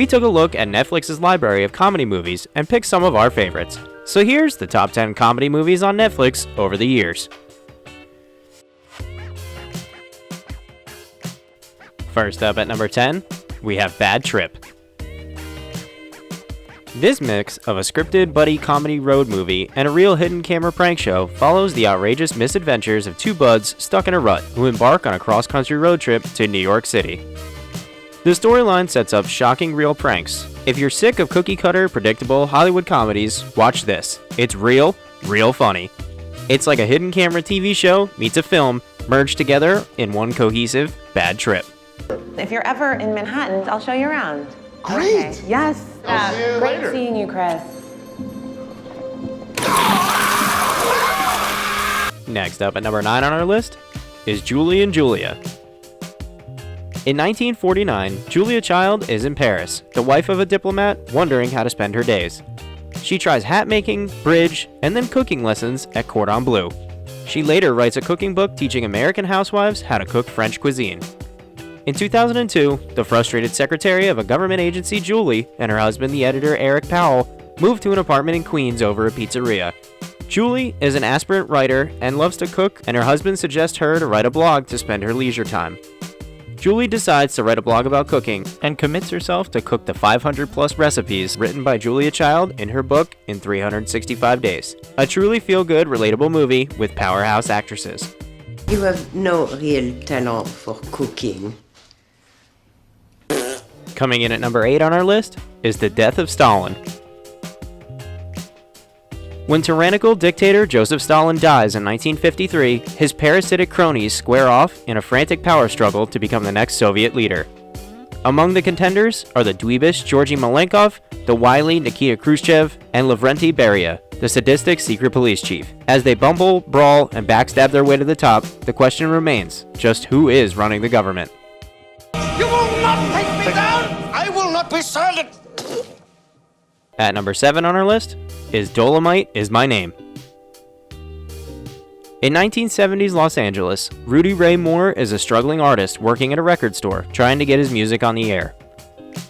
We took a look at Netflix's library of comedy movies and picked some of our favorites. So here's the top 10 comedy movies on Netflix over the years. First up at number 10, we have Bad Trip. This mix of a scripted buddy comedy road movie and a real hidden camera prank show follows the outrageous misadventures of two buds stuck in a rut who embark on a cross-country road trip to New York City. The storyline sets up shocking real pranks. If you're sick of cookie-cutter, predictable Hollywood comedies, watch this. It's real funny. It's like a hidden camera TV show meets a film merged together in one cohesive Bad Trip. If you're ever in Manhattan, I'll show you around. Great. Okay. Yes. I'll see you Great later. seeing you, Chris. Next up at number 9 on our list is Julie and Julia. In 1949, Julia Child is in Paris, the wife of a diplomat wondering how to spend her days. She tries hat making, bridge, and then cooking lessons at Cordon Bleu. She later writes a cooking book teaching American housewives how to cook French cuisine. In 2002, the frustrated secretary of a government agency, Julie, and her husband, the editor Eric Powell, moved to an apartment in Queens over a pizzeria. Julie is an aspirant writer and loves to cook, and her husband suggests her to write a blog to spend her leisure time. Julie decides to write a blog about cooking and commits herself to cook the 500-plus recipes written by Julia Child in her book in 365 days. A truly feel-good, relatable movie with powerhouse actresses. You have no real talent for cooking. Coming in at number 8 on our list is The Death of Stalin. When tyrannical dictator Joseph Stalin dies in 1953, his parasitic cronies square off in a frantic power struggle to become the next Soviet leader. Among the contenders are the dweebish Georgy Malenkov, the wily Nikita Khrushchev, and Lavrentiy Beria, the sadistic secret police chief. As they bumble, brawl, and backstab their way to the top, the question remains, just who is running the government? You will not take me down! I will not be silent! At number 7 on our list is Dolomite Is My Name. In 1970s Los Angeles, Rudy Ray Moore is a struggling artist working at a record store, trying to get his music on the air.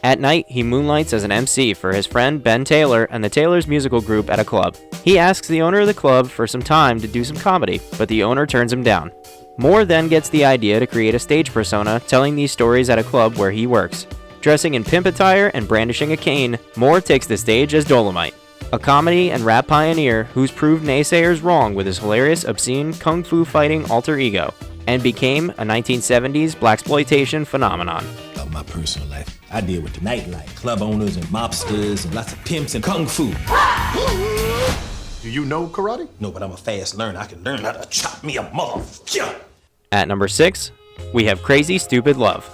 At night, he moonlights as an MC for his friend Ben Taylor and the Taylors musical group at a club. He asks the owner of the club for some time to do some comedy, but the owner turns him down. Moore then gets the idea to create a stage persona telling these stories at a club where he works. Dressing in pimp attire and brandishing a cane, Moore takes the stage as Dolomite, a comedy and rap pioneer who's proved naysayers wrong with his hilarious, obscene, kung fu fighting alter ego, and became a 1970s blaxploitation phenomenon. About my personal life, I deal with the nightlife, club owners and mobsters and lots of pimps and kung fu. Do you know karate? No, but I'm a fast learner. I can learn how to chop me a motherfucker. At number 6, we have Crazy Stupid Love.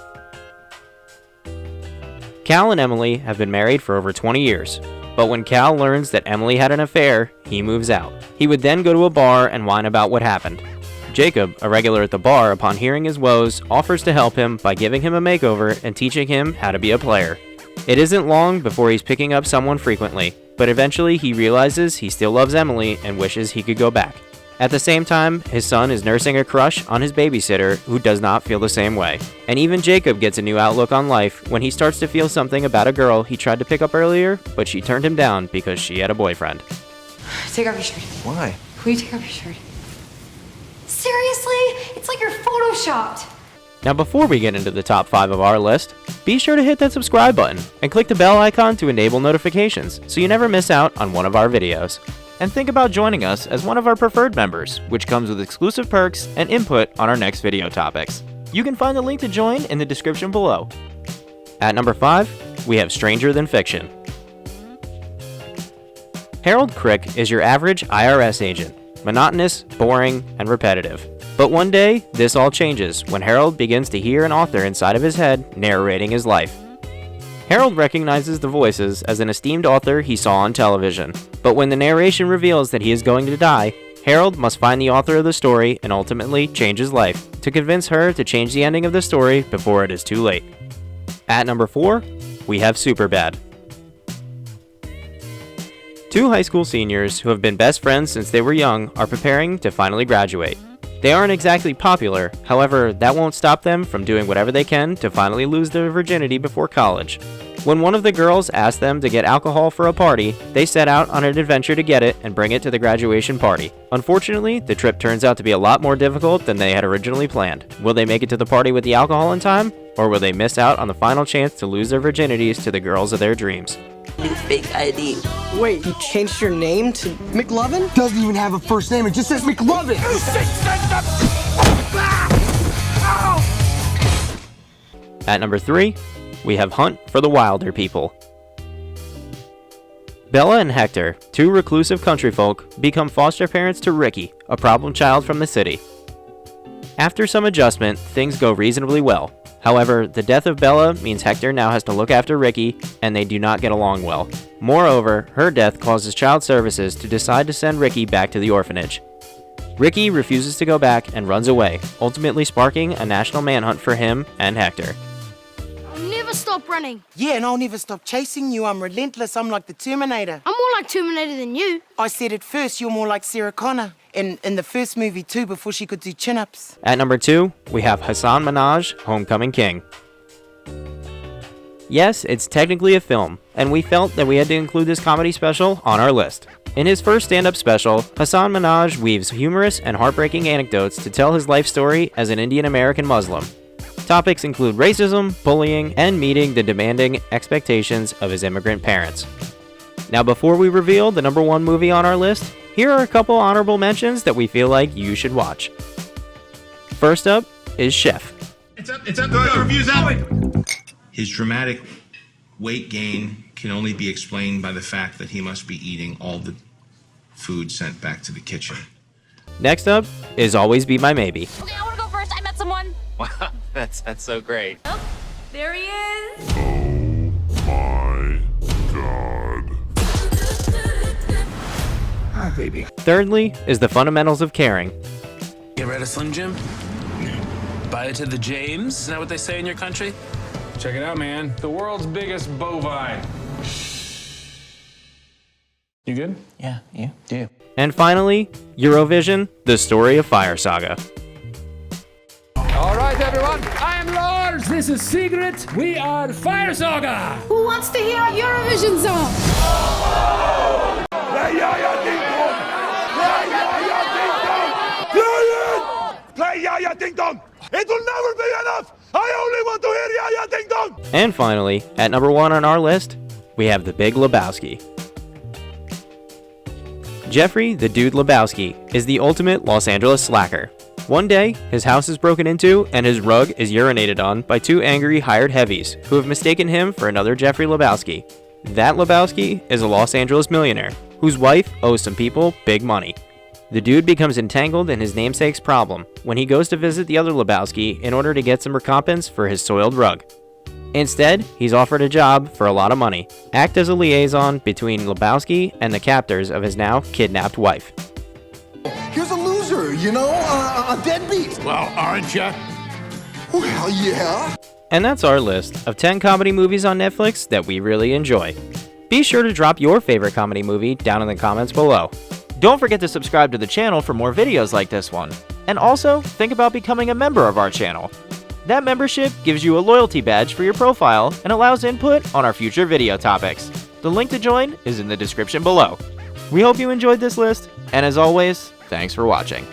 Cal and Emily have been married for over 20 years, but when Cal learns that Emily had an affair, he moves out. He would then go to a bar and whine about what happened. Jacob, a regular at the bar, upon hearing his woes, offers to help him by giving him a makeover and teaching him how to be a player. It isn't long before he's picking up someone frequently, but eventually he realizes he still loves Emily and wishes he could go back. At the same time, his son is nursing a crush on his babysitter who does not feel the same way. And even Jacob gets a new outlook on life when he starts to feel something about a girl he tried to pick up earlier, but she turned him down because she had a boyfriend. Take off your shirt. Why? Will you take off your shirt? Seriously? It's like you're photoshopped. Now before we get into the top 5 of our list, be sure to hit that subscribe button and click the bell icon to enable notifications so you never miss out on one of our videos. And think about joining us as one of our preferred members, which comes with exclusive perks and input on our next video topics. You can find the link to join in the description below. At number 5, we have Stranger Than Fiction. Harold Crick is your average IRS agent, monotonous, boring, and repetitive. But one day, this all changes when Harold begins to hear an author inside of his head narrating his life. Harold recognizes the voices as an esteemed author he saw on television, but when the narration reveals that he is going to die, Harold must find the author of the story and ultimately change his life to convince her to change the ending of the story before it is too late. At number 4, we have Superbad. Two high school seniors who have been best friends since they were young are preparing to finally graduate. They aren't exactly popular, however, that won't stop them from doing whatever they can to finally lose their virginity before college. When one of the girls asked them to get alcohol for a party, they set out on an adventure to get it and bring it to the graduation party. Unfortunately, the trip turns out to be a lot more difficult than they had originally planned. Will they make it to the party with the alcohol in time? Or will they miss out on the final chance to lose their virginities to the girls of their dreams? New fake ID. Wait, you changed your name to McLovin? Doesn't even have a first name, it just says McLovin! At number 3, we have Hunt for the Wilder People. Bella and Hector, two reclusive country folk, become foster parents to Ricky, a problem child from the city. After some adjustment, things go reasonably well. However, the death of Bella means Hector now has to look after Ricky, and they do not get along well. Moreover, her death causes Child Services to decide to send Ricky back to the orphanage. Ricky refuses to go back and runs away, ultimately sparking a national manhunt for him and Hector. I'll never stop running. Yeah, and I'll never stop chasing you. I'm relentless. I'm like the Terminator. I'm more like Terminator than you. I said it first, you're more like Sarah Connor. In the first movie too, before she could do chin-ups. At number 2, we have Hasan Minhaj, Homecoming King. Yes, it's technically a film, and we felt that we had to include this comedy special on our list. In his first stand-up special, Hasan Minhaj weaves humorous and heartbreaking anecdotes to tell his life story as an Indian-American Muslim. Topics include racism, bullying, and meeting the demanding expectations of his immigrant parents. Now, before we reveal the number 1 movie on our list, here are a couple honorable mentions that we feel like you should watch. First up is Chef. It's up. The review's out. His dramatic weight gain can only be explained by the fact that he must be eating all the food sent back to the kitchen. Next up is Always Be My Maybe. Okay, I want to go first. I met someone. Wow, that's so great. Oh, there he is. Oh my God. Hi, baby. Thirdly is The Fundamentals of Caring. Get rid of Slim Jim? Buy it to the James? Isn't that what they say in your country? Check it out, man. The world's biggest bovine. You good? Yeah, you do. And finally, Eurovision, The Story of Fire Saga. All right, everyone. I am Lars. This is Sigrid. We are Fire Saga. Who wants to hear a Eurovision song? Play Yaya Ding Dong! It will never be enough! I only want to hear Yaya Ding Dong! And finally, at number 1 on our list, we have The Big Lebowski. Jeffrey the Dude Lebowski is the ultimate Los Angeles slacker. One day, his house is broken into and his rug is urinated on by 2 angry hired heavies who have mistaken him for another Jeffrey Lebowski. That Lebowski is a Los Angeles millionaire whose wife owes some people big money. The dude becomes entangled in his namesake's problem when he goes to visit the other Lebowski in order to get some recompense for his soiled rug. Instead, he's offered a job for a lot of money. Act as a liaison between Lebowski and the captors of his now kidnapped wife. Here's a loser, you know, a deadbeat. Well, aren't ya? Well, yeah. And that's our list of 10 comedy movies on Netflix that we really enjoy. Be sure to drop your favorite comedy movie down in the comments below. Don't forget to subscribe to the channel for more videos like this one. And also, think about becoming a member of our channel. That membership gives you a loyalty badge for your profile and allows input on our future video topics. The link to join is in the description below. We hope you enjoyed this list, and as always, thanks for watching.